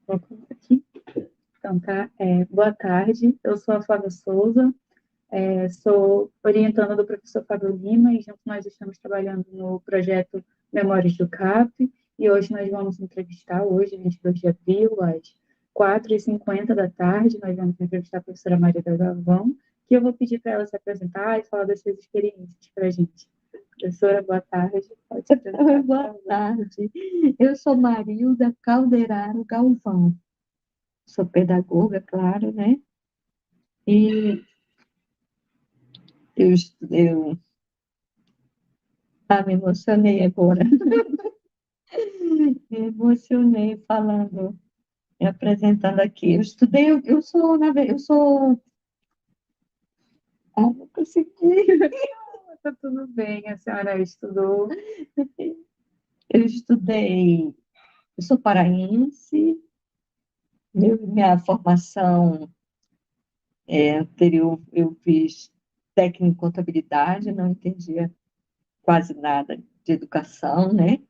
Vou colocar aqui. Então, tá. Boa tarde, eu sou a Flávia Souza, sou orientanda do professor Fábio Lima e junto nós estamos trabalhando no projeto Memórias do CAP e hoje nós vamos entrevistar, hoje, 22 de abril, às 4h50 da tarde, nós vamos entrevistar a professora Maria da Galvão, que eu vou pedir para ela se apresentar e falar das suas experiências para a gente. Professora, boa tarde. Pode se apresentar. Boa tarde. Eu sou Marilda Calderaro Galvão. Sou pedagoga, claro, né? E eu me emocionei agora. Me emocionei falando, me apresentando aqui. Não consegui. Tá tudo bem, a senhora estudou. Eu estudei, eu sou paraense, minha formação anterior eu fiz técnico em contabilidade, não entendia quase nada de educação, né?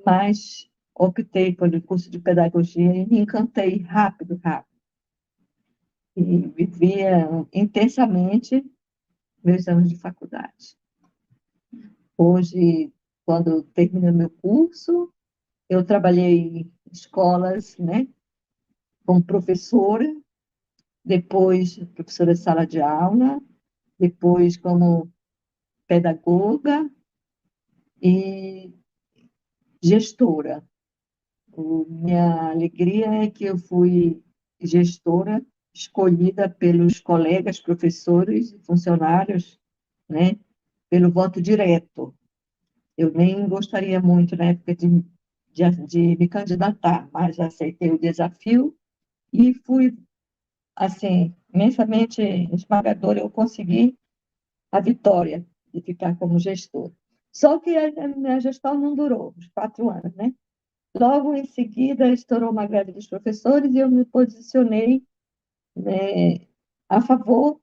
Mas optei pelo curso de pedagogia e me encantei rápido. E vivia intensamente meus anos de faculdade. Hoje, quando eu terminei meu curso, eu trabalhei em escolas, né, como professora, depois professora de sala de aula, depois como pedagoga e gestora. Minha alegria é que eu fui gestora escolhida pelos colegas, professores e funcionários, né, pelo voto direto. Eu nem gostaria muito, na época, de me candidatar, mas aceitei o desafio e fui, assim, imensamente esmagadora. Eu consegui a vitória de ficar como gestora. Só que a minha gestão não durou, os 4 anos, né? Logo em seguida, estourou uma greve dos professores e eu me posicionei, né, a favor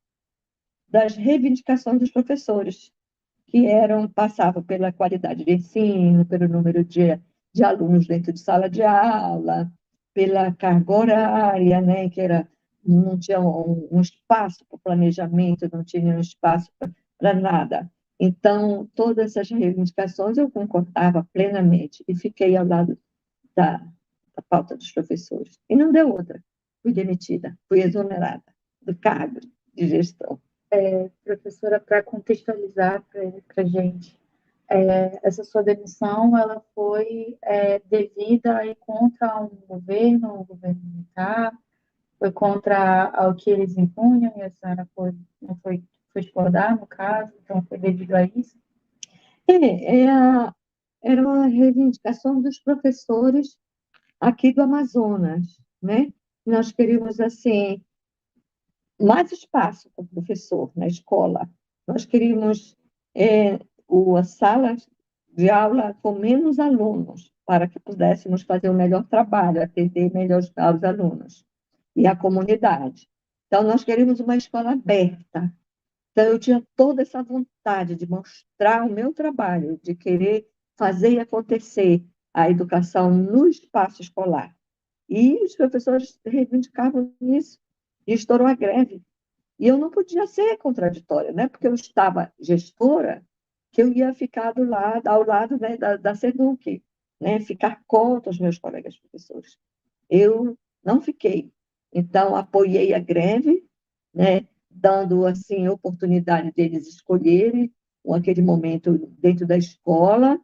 das reivindicações dos professores, que passavam pela qualidade de ensino, pelo número de alunos dentro de sala de aula, pela carga horária, né, não tinha um espaço para o planejamento, não tinha um espaço para nada. Então, todas essas reivindicações eu concordava plenamente e fiquei ao lado da, da pauta dos professores. E não deu outra. Fui demitida, fui exonerada do cargo de gestão. Professora, para contextualizar para a gente, essa sua demissão ela foi devida aí contra um governo militar, foi contra ao que eles impunham e a senhora não foi discordar, no caso, então foi devido a isso? Era uma reivindicação dos professores aqui do Amazonas, né? Nós queríamos, assim, mais espaço para o professor na escola. Nós queríamos a sala de aula com menos alunos, para que pudéssemos fazer o melhor trabalho, atender melhor os alunos e a comunidade. Então, nós queríamos uma escola aberta. Então, eu tinha toda essa vontade de mostrar o meu trabalho, de querer fazer acontecer a educação no espaço escolar. E os professores reivindicavam isso, e estourou a greve. E eu não podia ser contraditória, né? Porque eu estava gestora, que eu ia ficar ao lado, né, da SEDUC, né? Ficar contra os meus colegas professores. Eu não fiquei. Então, apoiei a greve, né? Dando, assim, oportunidade deles escolherem aquele momento dentro da escola,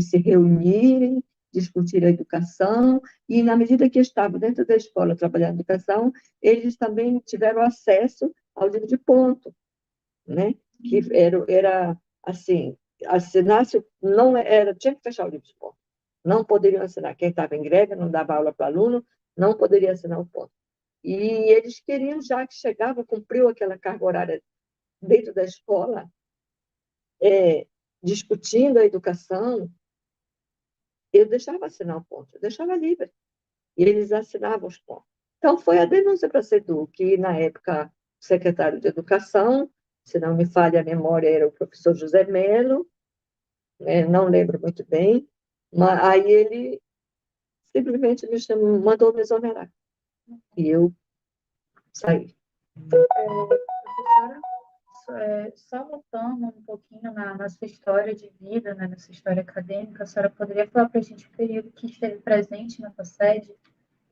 se reunirem, discutir a educação, e, na medida que estavam dentro da escola trabalhando a educação, eles também tiveram acesso ao livro de ponto, né? Que era assim, assinasse, não era, tinha que fechar o livro de ponto. Não poderiam assinar. Quem estava em greve, não dava aula para aluno, não poderia assinar o ponto. E eles queriam, já que chegava, cumpriu aquela carga horária dentro da escola, discutindo a educação, eu deixava assinar o ponto, eu deixava livre. E eles assinavam os pontos. Então, foi a denúncia para a SEDU, que, na época, o secretário de Educação, se não me falha a memória, era o professor José Melo, né, não lembro muito bem, mas aí ele simplesmente me chamou, mandou me exonerar. E eu saí. Professora, só voltando um pouquinho na sua história de vida, né, na sua história acadêmica, a senhora poderia falar para a gente o período que esteve presente na sua sede?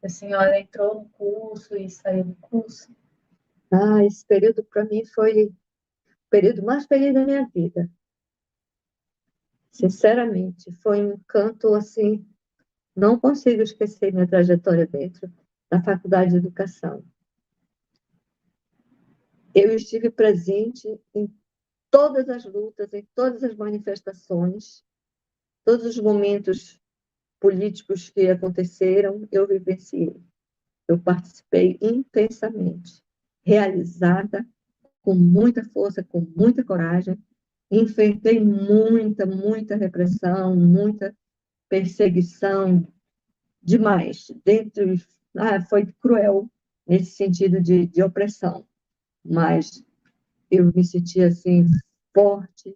A senhora entrou no curso e saiu do curso? Esse período para mim foi o período mais feliz da minha vida. Sinceramente, foi um canto assim, não consigo esquecer minha trajetória dentro da Faculdade de Educação. Eu estive presente em todas as lutas, em todas as manifestações, todos os momentos políticos que aconteceram, eu vivenciei. Eu participei intensamente, realizada, com muita força, com muita coragem, enfrentei muita repressão, muita perseguição, demais. Foi cruel nesse sentido de opressão, mas eu me senti assim, forte,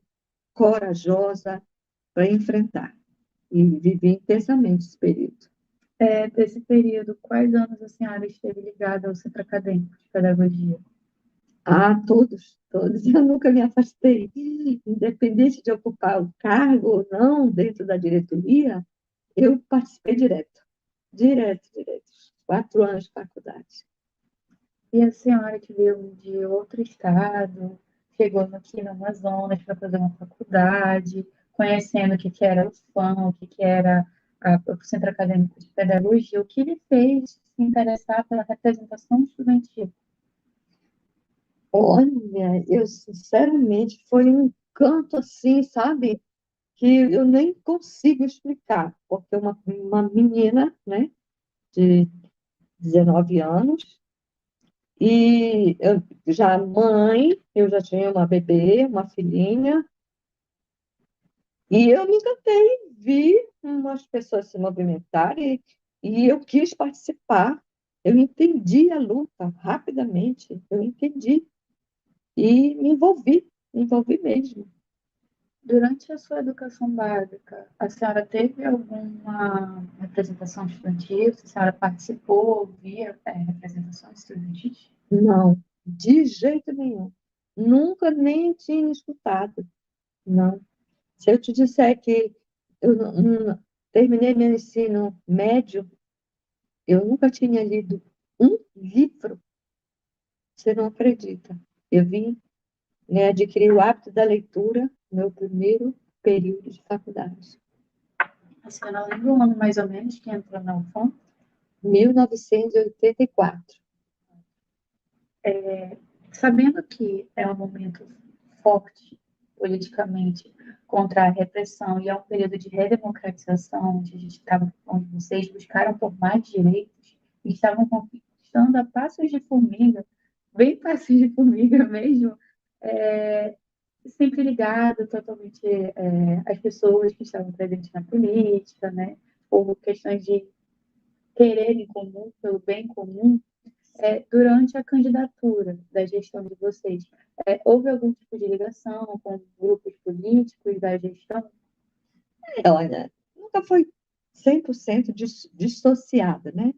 corajosa para enfrentar. E vivi intensamente esse período. Desse período, quais anos a senhora esteve ligada ao Centro Acadêmico de Pedagogia? Todos. Eu nunca me afastei. Independente de ocupar o cargo ou não dentro da diretoria, eu participei direto. Direto. 4 anos de faculdade. E a senhora que veio de outro estado, chegou aqui no Amazonas para fazer uma faculdade, conhecendo o que era o FAM, o que era o Centro Acadêmico de Pedagogia, o que lhe fez se interessar pela representação estudantil? Olha, eu sinceramente foi um canto assim, sabe, que eu nem consigo explicar, porque uma menina, né, de 19 anos, e eu já mãe, eu já tinha uma bebê, uma filhinha, e eu me encantei, vi umas pessoas se movimentarem e eu quis participar. Eu entendi a luta rapidamente, eu entendi e me envolvi mesmo. Durante a sua educação básica, a senhora teve alguma representação estudantil? A senhora participou, via representações estudantis? Não, de jeito nenhum. Nunca nem tinha escutado. Não. Se eu te disser que eu terminei meu ensino médio, eu nunca tinha lido um livro, você não acredita. Eu vim, né, adquirir o hábito da leitura no meu primeiro período de faculdade. A senhora lembra o ano mais ou menos que entrou na UFAM? 1984. Sabendo que é um momento forte politicamente contra a repressão e é um período de redemocratização, onde a gente estava, onde vocês buscaram por mais direitos e estavam conquistando a passos de formiga, bem passos de formiga mesmo, é, sempre ligado totalmente às pessoas que estavam presentes na política, né, por questões de querer em comum, pelo bem comum, durante a candidatura da gestão de vocês, houve algum tipo de ligação com grupos políticos da gestão? Olha, nunca foi 100% dissociada, né?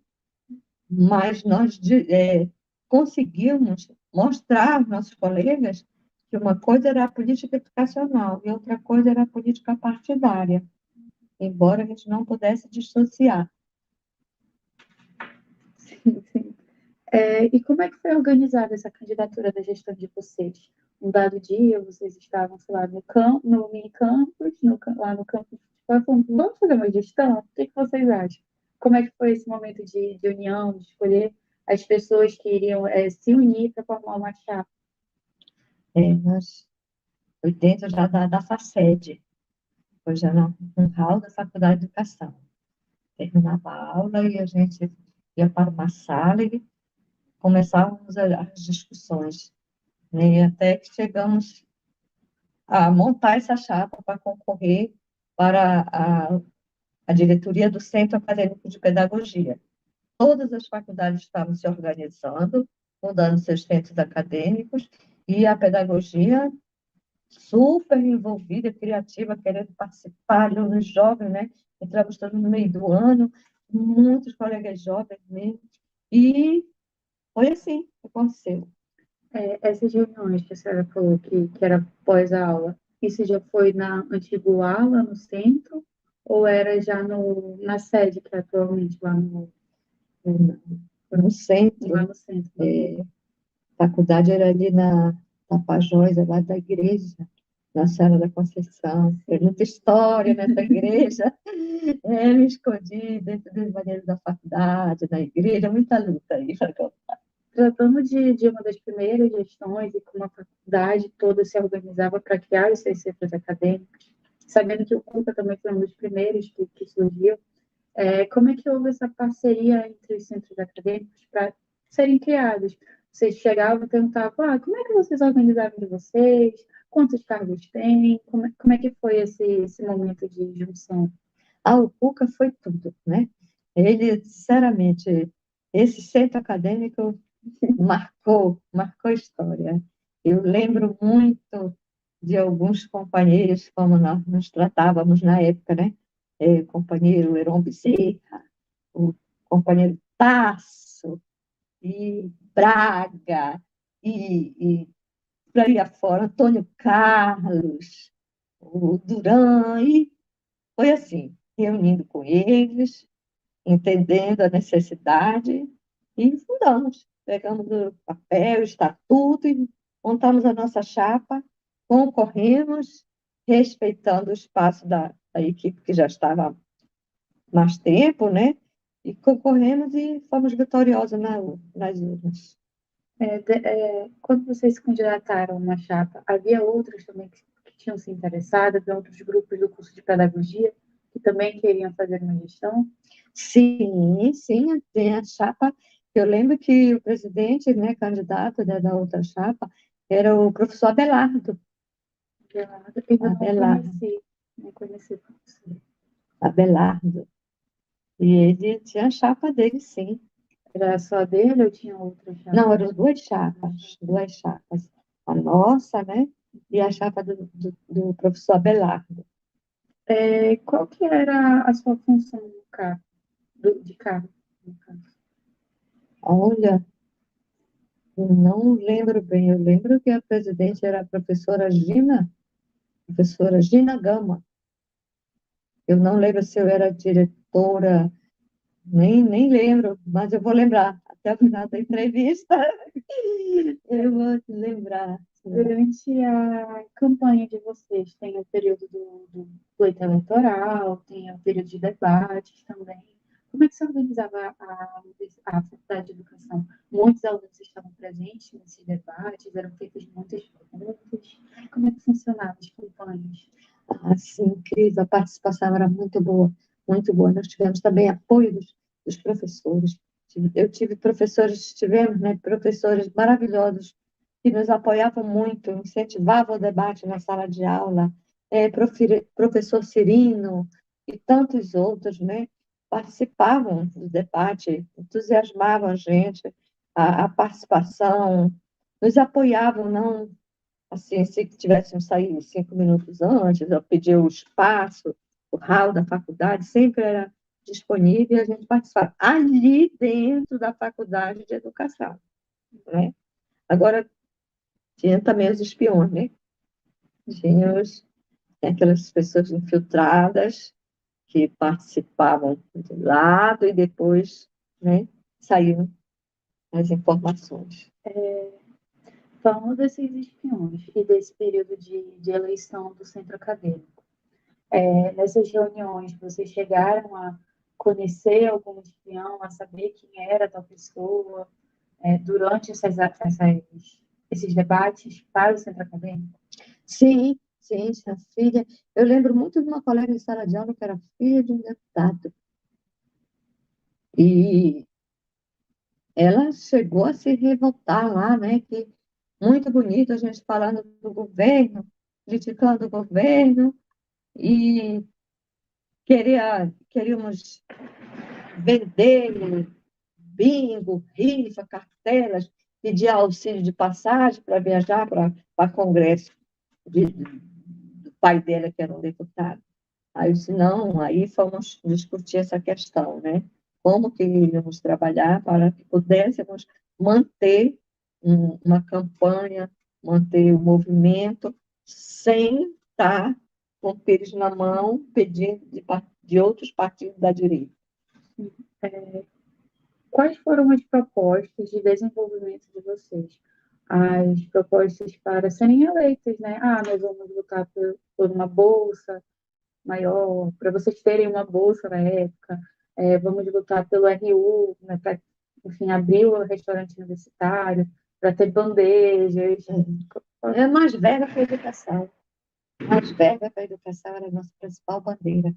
Mas nós conseguimos mostrar aos nossos colegas que uma coisa era a política educacional e outra coisa era a política partidária, embora a gente não pudesse dissociar. Sim, sim. E como é que foi organizada essa candidatura da gestão de vocês? Um dado dia, vocês estavam, sei lá, no mini campus, lá no campus, falando, vamos fazer uma gestão? O que vocês acham? Como é que foi esse momento de união, de escolher as pessoas que iriam se unir para formar uma chapa? Nós, foi dentro já da FACED, foi já no hall da Faculdade de Educação. Terminava a aula e a gente ia para uma sala e começávamos as discussões, né? E até que chegamos a montar essa chapa para concorrer para a diretoria do Centro Acadêmico de Pedagogia. Todas as faculdades estavam se organizando, mudando seus centros acadêmicos, e a pedagogia super envolvida, criativa, querendo participar, alunos jovens, né? Entramos todos no meio do ano, muitos colegas jovens mesmo, e foi assim que aconteceu. Essas reuniões que a senhora falou que era pós-aula, isso já foi na antiga ala, no centro, ou era já na sede, que é atualmente No lá centro, no centro? a faculdade era ali na Tapajós, lá da igreja, na Senhora da Conceição. Tem muita história nessa igreja. Me escondi dentro dos banheiros da faculdade, da igreja, muita luta aí. Tratando de uma das primeiras gestões e como a faculdade toda se organizava para criar os seus centros acadêmicos, sabendo que o CUCA também foi um dos primeiros que surgiu, como é que houve essa parceria entre os centros acadêmicos para serem criados? Vocês chegavam e perguntavam, como é que vocês organizavam de vocês? Quantos cargos tem? Como é que foi esse momento de junção? O PUCA foi tudo, né? Ele, sinceramente, esse centro acadêmico marcou a história. Eu lembro muito de alguns companheiros, como nós nos tratávamos na época, né? O companheiro Heron Bezerra, o companheiro Tasso, e Braga, e por aí afora, Antônio Carlos, o Duran, e foi assim, reunindo com eles, entendendo a necessidade, e fundamos. Pegamos o papel, o estatuto, e montamos a nossa chapa, concorremos, respeitando o espaço da equipe que já estava há mais tempo, né? E concorremos e fomos vitoriosos nas urnas. Quando vocês se candidataram a uma chapa, havia outras também que tinham se interessado, havia outros grupos do curso de pedagogia que também queriam fazer uma gestão? Sim, sim, tem a chapa. Eu lembro que o presidente, né, candidato da outra chapa, era o professor Abelardo. Eu Abelardo, não conheci o professor. Abelardo. E ele tinha a chapa dele, sim. Era só dele ou tinha outra chapa? Não, eram duas chapas, duas chapas. A nossa, né, e a chapa do professor Abelardo. Qual que era a sua função no cargo, de cargo, no caso? Olha, eu não lembro bem. Eu lembro que a presidente era a professora Gina Gama. Eu não lembro se eu era diretora, nem lembro, mas eu vou lembrar. Até o final da entrevista, eu vou lembrar. Durante a campanha de vocês, tem o período do pleito eleitoral, tem o período de debates também. Como é que se organizava a Faculdade de Educação? Muitos alunos estavam presentes nesses debates, eram feitas muitas perguntas. Como é que funcionavam as campanhas? Assim, incrível, a participação era muito boa, muito boa. Nós tivemos também apoio dos professores. Eu tive professores, tivemos, né, professores maravilhosos que nos apoiavam muito, incentivavam o debate na sala de aula. Professor Cirino e tantos outros, né, participavam do debate, entusiasmavam a gente, a participação, nos apoiavam, não assim, se tivéssemos saído 5 minutos antes, eu pedir o espaço, o hall da faculdade, sempre era disponível e a gente participava ali dentro da faculdade de educação, né? Agora, tinha também os espiões, né? Tinha aquelas pessoas infiltradas que participavam de lado e depois, né, saíam as informações. Falando desses espiões e desse período de eleição do centro acadêmico, nessas reuniões, vocês chegaram a conhecer algum espião, a saber quem era tal pessoa, durante esses debates para o centro acadêmico? Sim, sim, tinha filha. Eu lembro muito de uma colega de sala de aula que era filha de um deputado. E ela chegou a se revoltar lá, né? Que muito bonito a gente falando do governo, criticando o governo, e queríamos vender bingo, rifa, cartelas, pedir auxílio de passagem para viajar para Congresso do pai dela, que era um deputado. Aí eu disse, não, aí fomos discutir essa questão, né? como que iríamos trabalhar para que pudéssemos manter uma campanha, manter o movimento, sem estar com o pires na mão, pedindo de outros partidos da direita. Quais foram as propostas de desenvolvimento de vocês? As propostas para serem eleitas, né? Ah, nós vamos lutar por uma bolsa maior, para vocês terem uma bolsa na época, vamos lutar pelo RU, né, para, enfim, abrir o restaurante universitário, para ter bandejas. É mais verba para a educação. Mais verba para a educação era a nossa principal bandeira.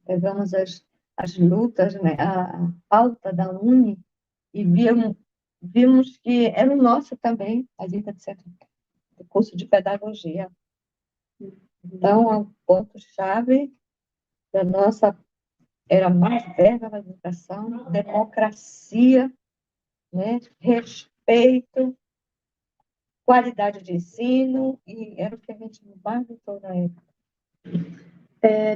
Pegamos as lutas, né, a pauta da Uni, e vimos que era o nosso também, a gente do curso de pedagogia. Então, o ponto-chave da nossa era mais verba na educação, democracia, né, respeito, qualidade de ensino, e era o que a gente mais lutou na época.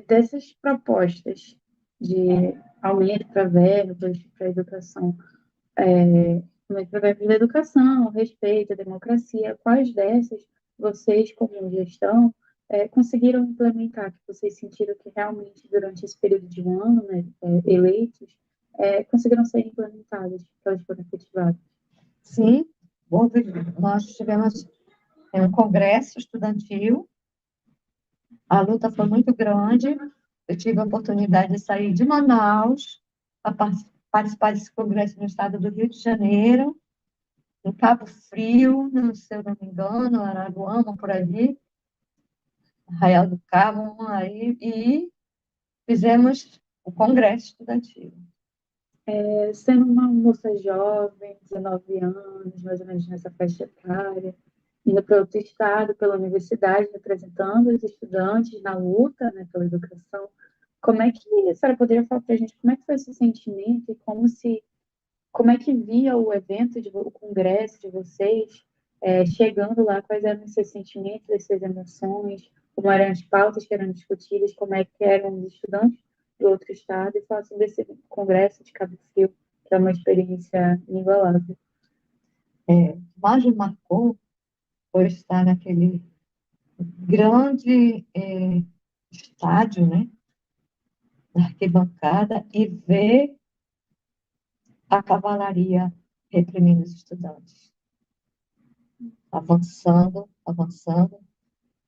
Dessas propostas de aumento para verbas para a educação, aumento para verbas da educação, respeito à democracia, quais dessas vocês, como gestão, conseguiram implementar, que vocês sentiram que realmente durante esse período de um ano, né, eleitos, conseguiram ser implementadas, que elas foram efetivadas? Sim, nós tivemos um congresso estudantil, a luta foi muito grande, eu tive a oportunidade de sair de Manaus, a participar desse congresso no estado do Rio de Janeiro, em Cabo Frio, se eu não me engano, Araruama, por ali, Arraial do Cabo, aí, e fizemos o congresso estudantil. Sendo uma moça jovem, 19 anos, mais ou menos nessa faixa etária, indo para outro estado, pela universidade, representando os estudantes na luta, né, pela educação, como é que a senhora poderia falar para a gente como é que foi esse sentimento e como é que via o evento, o congresso de vocês, chegando lá, quais eram os seus sentimentos, as suas emoções, como eram as pautas que eram discutidas, como é que eram os estudantes do outro estado, e falar sobre esse congresso de Cabo Frio, que é uma experiência inigualável. Mais me marcou foi estar naquele grande estádio, né, na arquibancada, e ver a cavalaria reprimindo os estudantes. Avançando, avançando,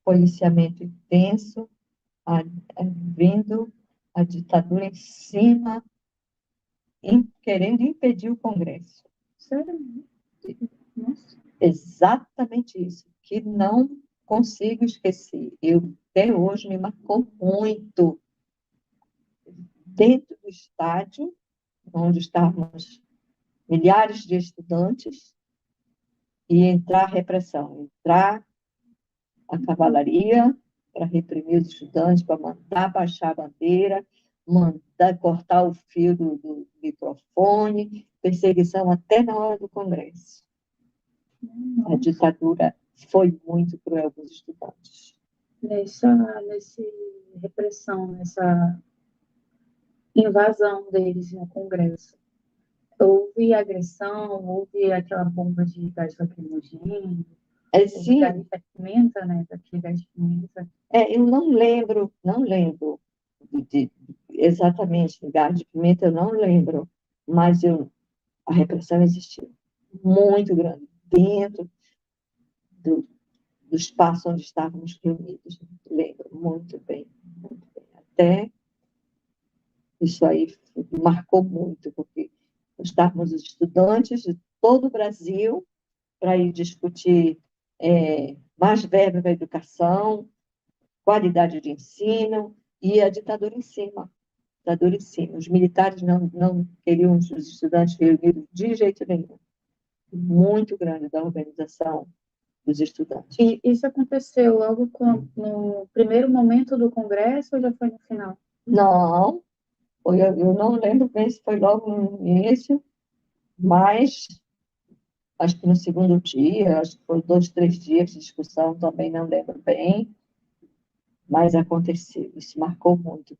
policiamento intenso, vindo a ditadura em cima, querendo impedir o Congresso. Sério? Nossa. Exatamente isso, que não consigo esquecer. Até hoje me marcou muito. Dentro do estádio, onde estávamos milhares de estudantes, e entrar a repressão, entrar a cavalaria para reprimir os estudantes, para mandar baixar a bandeira, mandar cortar o fio do microfone, perseguição até na hora do Congresso. A ditadura foi muito cruel com os estudantes. Nessa repressão, nessa invasão deles no Congresso, houve agressão, houve aquela bomba de gás lacrimogêneo, Sim. gás de pimenta, né? Daquele gás de pimenta. Eu não lembro exatamente do gás de pimenta, eu não lembro, mas a repressão existiu, muito grande, dentro do espaço onde estávamos reunidos. Lembro muito bem, muito bem. Até isso aí marcou muito, porque estávamos os estudantes de todo o Brasil para ir discutir mais verba para a educação, qualidade de ensino, e a ditadura em cima. Ditadura em cima. Os militares não queriam os estudantes reunidos de jeito nenhum. Muito grande da organização dos estudantes. E isso aconteceu logo no primeiro momento do Congresso ou já foi no final? Não, eu não lembro bem se foi logo no início, mas acho que no segundo dia, acho que foi 2, 3 dias de discussão, também não lembro bem, mas aconteceu, isso marcou muito.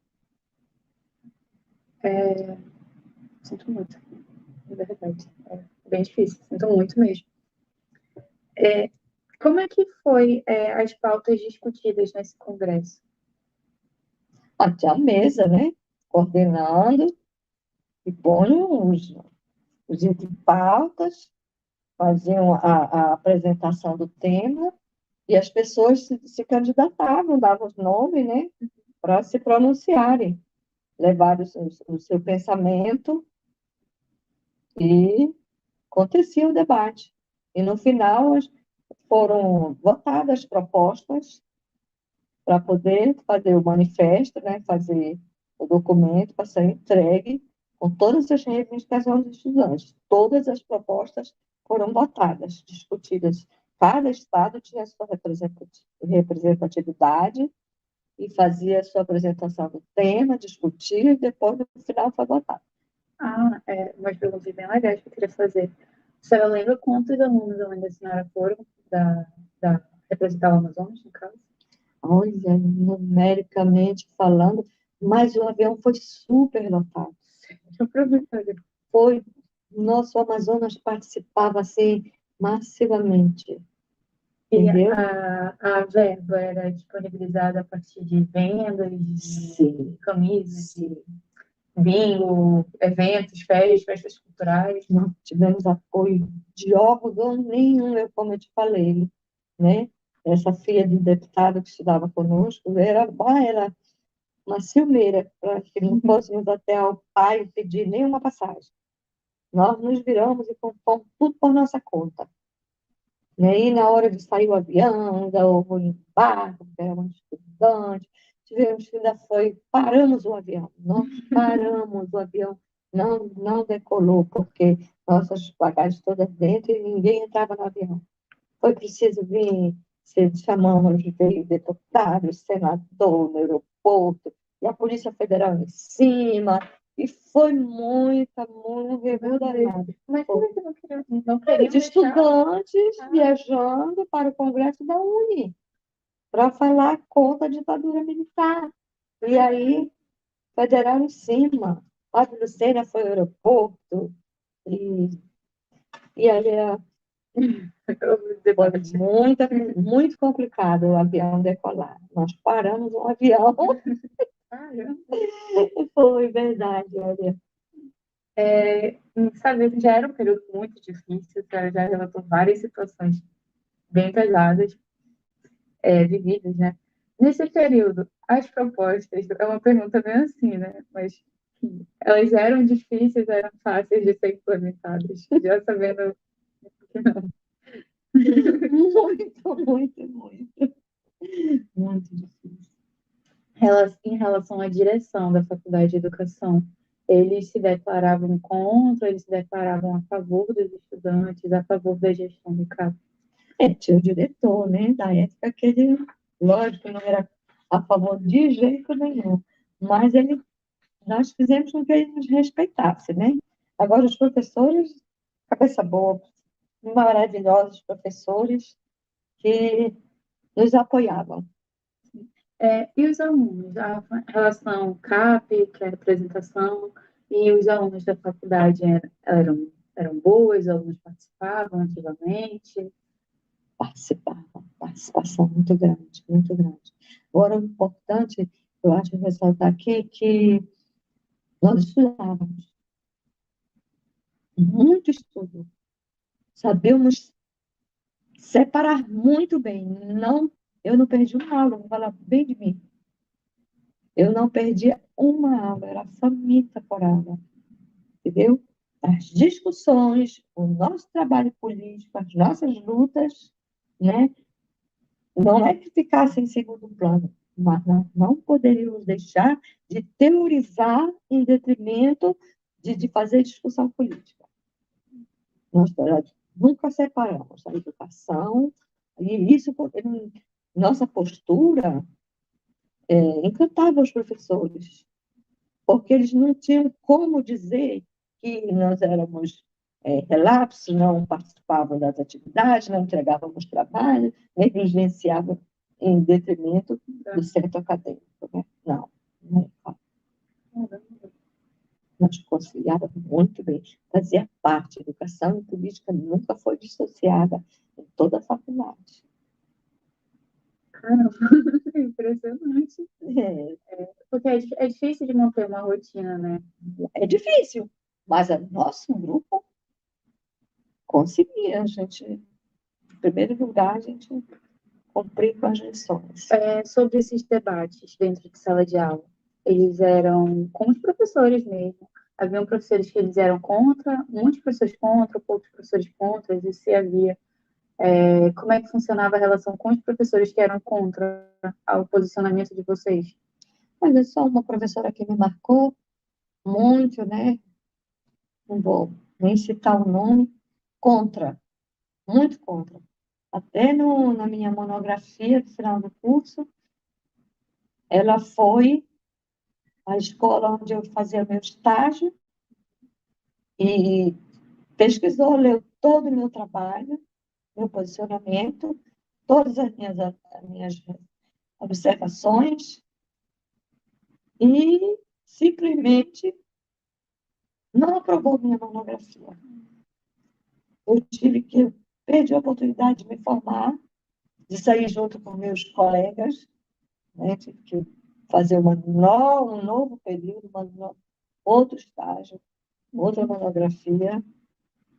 Sinto muito, na verdade. É bem difícil, sinto muito mesmo. Como é que foi as pautas discutidas nesse congresso? Tinha a mesa, né? Coordenando e ponham os itens de pautas, faziam a apresentação do tema e as pessoas se candidatavam, davam os nomes, né? Para se pronunciarem, levar o seu pensamento e acontecia o debate. E no final foram votadas propostas para poder fazer o manifesto, né, fazer o documento para ser entregue com todas as reivindicações dos estudantes. Todas as propostas foram votadas, discutidas. Cada estado tinha a sua representatividade e fazia a sua apresentação do tema, discutia e depois, no final, foi votado. Umas perguntas bem legais que eu queria fazer. A senhora lembra quantos alunos além da senhora foram da representar o Amazonas, no caso? Olha, numericamente falando, mas o avião foi super lotado. Foi, nosso Amazonas participava assim massivamente. E Entendeu? a verba era disponibilizada a partir de vendas, de camisas, de bingo, eventos, festas culturais? Não tivemos apoio de órgão nenhum, como eu te falei, né? Essa filha de deputado que estudava conosco era uma ciumeira para que não fôssemos até ao pai pedir nenhuma passagem. Nós nos viramos e compramos tudo por nossa conta. E aí, na hora de sair o avião, ainda houve um embarque, porque era um estudante, tivemos que ainda paramos o avião, nós paramos o avião, não decolou, porque nossas bagagens todas dentro e ninguém entrava no avião. Foi preciso vir, chamamos de deputado, senador no aeroporto, e a Polícia Federal em cima, e foi muita revolta. Mas como é que não queriam De estudantes viajando para o Congresso da UNE, para falar contra a ditadura militar. E aí, federal em cima. Fábio Lucena foi ao aeroporto, e aí muito complicado o avião decolar. Nós paramos o avião. Foi verdade, olha. Sabe, já era um período muito difícil, já relatou várias situações bem pesadas, vividas, né? Nesse período, as propostas, é uma pergunta bem assim, né? Mas elas eram difíceis, eram fáceis de ser implementadas, já sabendo que não. Muito difícil. Em relação à direção da Faculdade de Educação, eles se declaravam contra, eles se declaravam a favor dos estudantes, a favor da gestão do CAP. Tinha o diretor, né, da época, que ele, lógico, não era a favor de jeito nenhum, mas nós fizemos com que ele nos respeitasse, né? Agora, os professores, cabeça boa, maravilhosos professores que nos apoiavam. E os alunos, a relação CAP, que é a apresentação, e os alunos da faculdade eram boas, os alunos participavam ativamente? Participação muito grande, muito grande. Agora, o importante, eu acho, ressaltar aqui que nós estudávamos, muito estudo, sabíamos separar muito bem. Eu não perdi uma aula, vou falar bem de mim. Eu não perdi uma aula, era faminta por aula, entendeu? As discussões, o nosso trabalho político, as nossas lutas, né? Não é que ficasse em segundo plano, mas nós não poderíamos deixar de teorizar em detrimento de fazer discussão política. Nós nunca separamos a educação, e isso, nossa postura, encantava os professores, porque eles não tinham como dizer que nós éramos relapsos, não participavam das atividades, não entregávamos trabalho, negligenciavam em detrimento do centro acadêmico. Né? Não é. Nós conciliávamos muito bem, fazia parte. Educação e política nunca foi dissociada em toda a faculdade. Caramba, impressionante. É, Porque é difícil de manter uma rotina, né? é difícil, mas o nosso grupo conseguia. A gente, em primeiro lugar, a gente cumprir com as lições. Sobre esses debates dentro de sala de aula, eles eram com os professores mesmo. Haviam professores que eles eram contra, muitos professores contra, poucos professores contra, e se havia. Como é que funcionava a relação com os professores que eram contra o posicionamento de vocês? Olha só, uma professora que me marcou muito, né? Não vou nem citar o nome, contra, muito contra. Até na minha monografia do final do curso, ela foi à escola onde eu fazia meu estágio e pesquisou, leu todo o meu trabalho, meu posicionamento, todas as minhas observações e simplesmente não aprovou minha monografia. Eu tive que perder a oportunidade de me formar, de sair junto com meus colegas, né? Tive que fazer um novo período, outro estágio, outra monografia,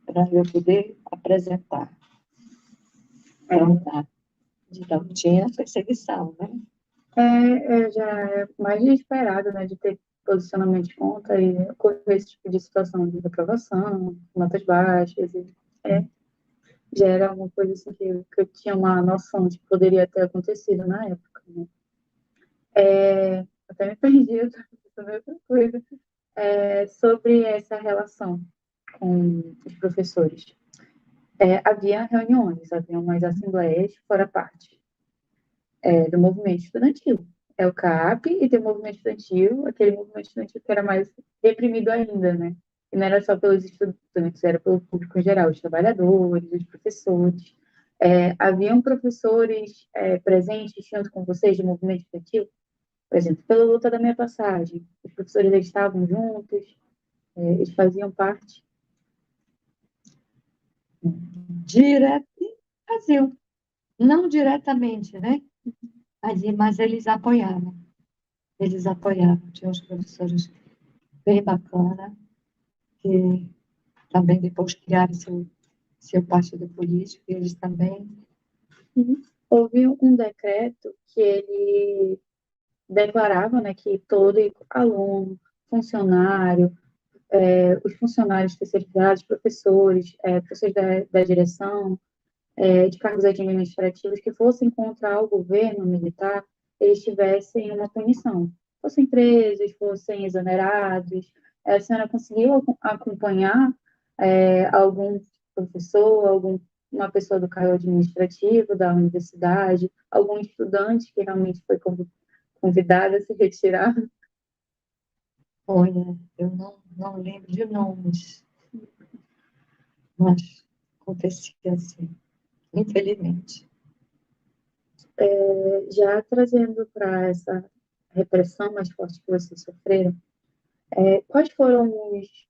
para eu poder apresentar. Então, tinha perseguição, né? Já é mais esperado, né, de ter posicionamento de conta e ocorrer esse tipo de situação de reprovação, notas baixas, já era uma coisa assim que eu tinha uma noção de que poderia ter acontecido na época, né? Até me perdi, eu estava pensando em outra coisa. Sobre essa relação com os professores. Havia reuniões, havia umas assembleias fora parte do movimento estudantil. É o CAP e tem o movimento estudantil, aquele movimento estudantil que era mais reprimido ainda, né? E não era só pelos estudantes, era pelo público em geral, os trabalhadores, os professores. Haviam professores presentes junto com vocês do movimento estudantil? Por exemplo, pela luta da minha passagem, os professores eles estavam juntos, eles faziam parte. Faziam, não diretamente, né? Mas eles apoiavam. Eles apoiavam. Tinha uns professores bem bacana, que também depois criaram seu partido político, e eles também. Houve um decreto que ele declarava, né, que todo aluno, funcionário, os funcionários terceirizados, professores, professores da direção, de cargos administrativos que fossem contra o governo militar, eles tivessem uma punição. Fossem presos, fossem exonerados. A senhora conseguiu acompanhar algum professor, uma pessoa do cargo administrativo da universidade, algum estudante que realmente foi convidado a se retirar? Olha, eu não lembro de nomes, mas acontecia assim, infelizmente. Já trazendo para essa repressão mais forte que vocês sofreram, quais foram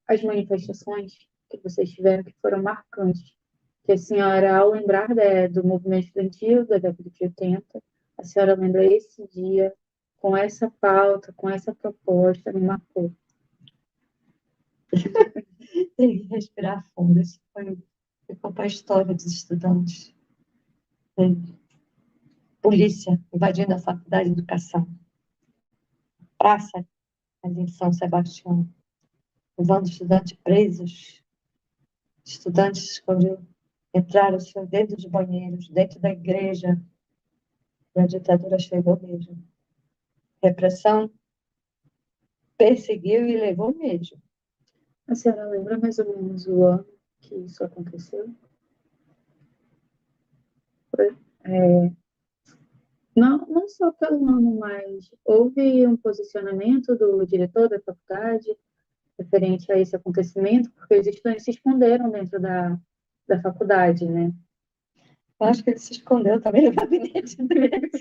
as manifestações que vocês tiveram que foram marcantes? Que a senhora, ao lembrar do movimento estudantil da década de 80, a senhora lembra esse dia, com essa pauta, com essa proposta, me marcou. Tem que respirar fundo. Isso ficou para a história dos estudantes. Polícia invadindo a Faculdade de Educação. Praça ali em São Sebastião, levando estudantes presos. Estudantes escondiam, entraram dentro dos banheiros, dentro da igreja. E a ditadura chegou mesmo. Repressão perseguiu e levou mesmo. A senhora lembra mais ou menos o ano que isso aconteceu? Não só pelo ano, mas houve um posicionamento do diretor da faculdade referente a esse acontecimento, porque os estudantes se esconderam dentro da faculdade, né? Eu acho que ele se escondeu também no gabinete dele,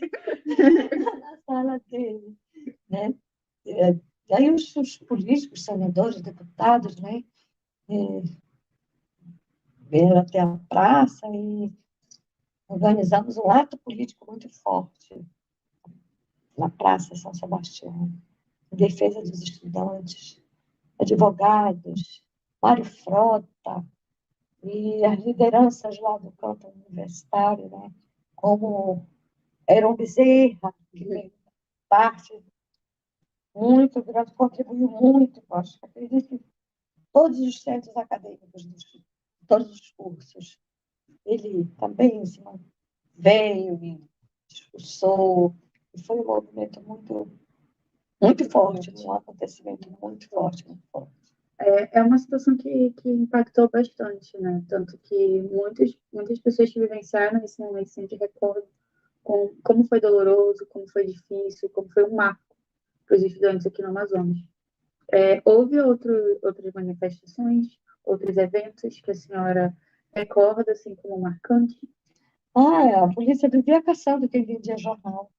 na sala dele, né? E aí os políticos, senadores, deputados, né, vieram até a praça e organizamos um ato político muito forte na Praça São Sebastião, em defesa dos estudantes, advogados, Mário Frota e as lideranças lá do campo universitário, né, como Heron Bezerra, que fez parte muito grande, contribuiu muito, eu acho. Acredito que todos os centros acadêmicos, todos os cursos, ele também veio e discursou, e foi um movimento muito forte, um acontecimento muito forte, muito forte. É uma situação que impactou bastante, né? Tanto que muitas pessoas que vivenciaram esse momento sempre recordam como foi doloroso, como foi difícil, como foi um marco para os estudantes aqui no Amazonas. Houve outras manifestações, outros eventos que a senhora recorda, assim, como marcante? A polícia vivia caçando quem vendia jornal.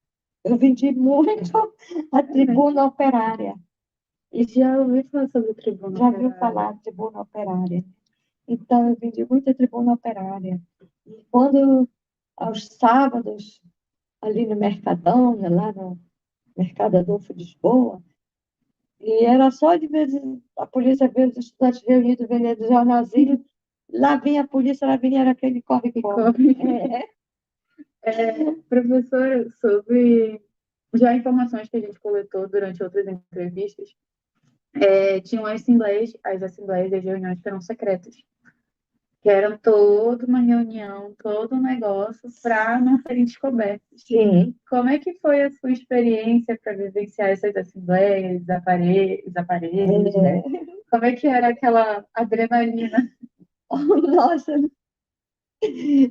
Eu vendi muito a Tribuna Operária. E já ouvi falar sobre a Tribuna Já Operária. ouviu falar de Tribuna Operária? Então, eu vendi muita Tribuna Operária. E quando, aos sábados, ali no Mercadona, lá no Mercado Adolfo de Lisboa, e era só de vez a polícia ver os estudantes reunidos vendendo jornalzinho, lá vinha a polícia, lá vinha aquele corre-corre. Professora, sobre já informações que a gente coletou durante outras entrevistas, tinham as assembleias e as reuniões que eram secretas, que eram toda uma reunião, todo um negócio para não serem descobertos. Sim. Como é que foi a sua experiência para vivenciar essas assembleias, os aparelhos, né? Como é que era aquela adrenalina? Nossa,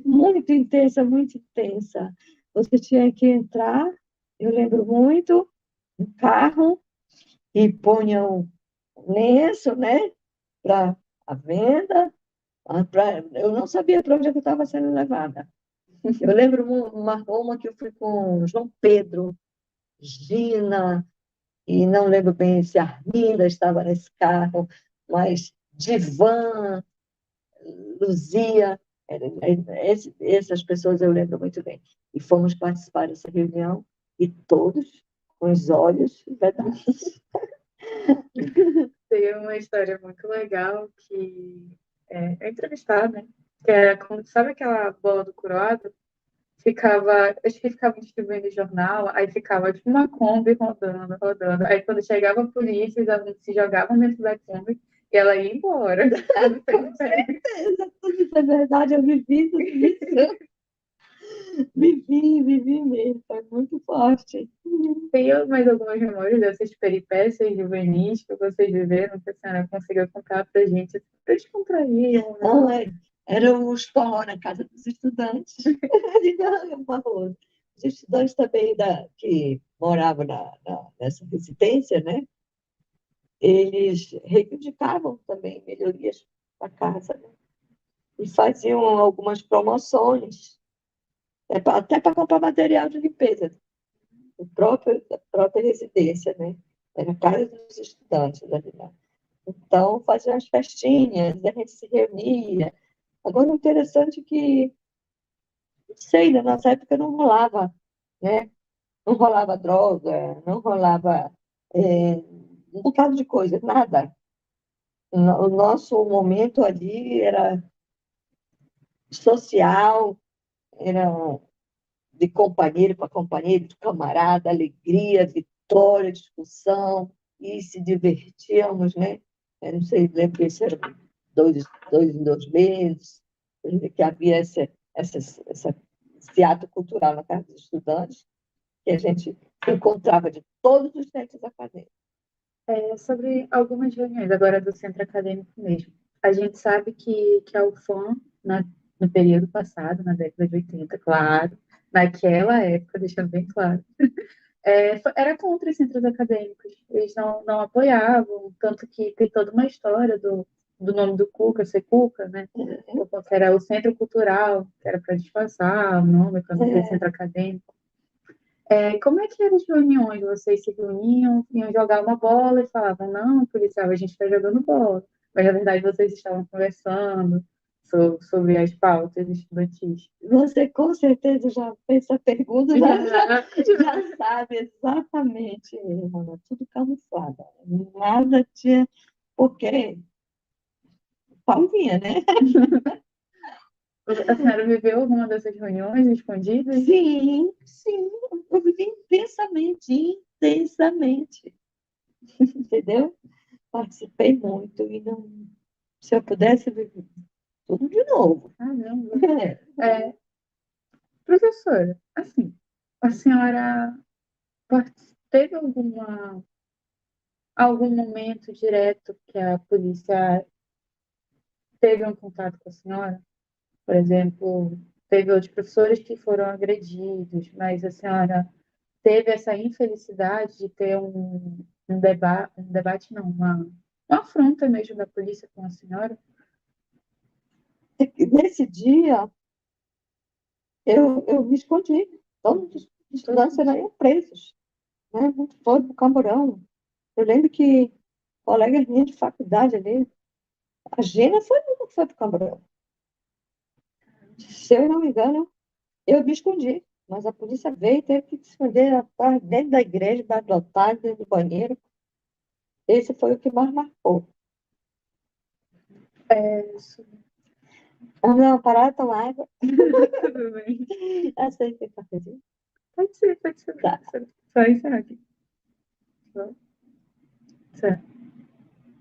muito intensa, muito intensa. Você tinha que entrar, eu lembro muito, no carro, e punham lenço, né, para a venda. Eu não sabia para onde eu estava sendo levada. Eu lembro uma que eu fui com João Pedro, Gina, e não lembro bem se a Arminda estava nesse carro, mas Divan, Luzia, essas pessoas eu lembro muito bem. E fomos participar dessa reunião, e todos com os olhos vedados. Tem uma história muito legal que é entrevistada, né? Que era sabe aquela bola do Curoado? Acho que ficava distribuindo jornal, aí ficava tipo uma Kombi rodando, rodando. Aí quando chegava a polícia, os alunos se jogavam dentro da Kombi e ela ia embora. Com certeza, tudo isso é verdade, eu vivi tudo isso. Vivi mesmo, foi muito forte. Tem mais algumas memórias dessas peripécias juvenis que vocês viveram, que a senhora conseguiu contar pra gente, para descontrair, né? Não, eram os forró na casa dos estudantes. Os estudantes também que moravam nessa residência, né? Eles reivindicavam também melhorias para casa, né? E faziam algumas promoções, até para comprar material de limpeza da própria residência, né? Era a casa dos estudantes ali, né? Então, faziam as festinhas, a gente se reunia. Agora, o interessante é que, não sei, na nossa época não rolava, né? Não rolava droga, não rolava um bocado de coisa, nada. O nosso momento ali era social, era de companheiro para companheiro, de camarada, alegria, vitória, discussão, e se divertíamos, né? Eu não sei, lembro que isso era dois em 2 meses, que havia esse ato cultural na casa dos estudantes, que a gente encontrava de todos os centros acadêmicos. Sobre algumas reuniões, agora do centro acadêmico mesmo. A gente sabe que a UFAM, no período passado, na década de 80, claro, naquela época, deixando bem claro, era contra os centros acadêmicos. Eles não apoiavam, tanto que tem toda uma história do nome do Cuca, ser Cuca, né? Que era o Centro Cultural, que era para disfarçar o nome, para não ter centro acadêmico. Como é que eram as reuniões? Vocês se reuniam, iam jogar uma bola e falavam, não, policial, a gente está jogando bola. Mas, na verdade, vocês estavam conversando sobre as pautas estudantis. Você com certeza já fez essa pergunta, Já, já sabe exatamente, Ana, tudo camuflado. Nada tinha, porque pau vinha, né? a senhora viveu alguma dessas reuniões escondidas? Sim, sim, eu vivi intensamente, intensamente, entendeu? Participei muito e não, se eu pudesse viver tudo de novo. Caramba. É, professora, assim, a senhora teve algum momento direto que a polícia teve um contato com a senhora? Por exemplo, teve outros professores que foram agredidos, mas a senhora teve essa infelicidade de ter um debate não, uma afronta mesmo da polícia com a senhora? Nesse dia, eu me escondi. Todos os estudantes eram presos, né? Muito foi para o Camburão. Eu lembro que colegas minhas de faculdade ali, a Gina foi para o Camburão. Se eu não me engano, eu me escondi. Mas a polícia veio e teve que se esconder atrás, dentro da igreja, debaixo do altar, dentro do banheiro. Esse foi o que mais marcou. Isso, Vamos dar uma parada, tomar água. tudo bem. Aceita cafezinho? Pode ser, pode ser. Tá. Só isso aqui. Certo.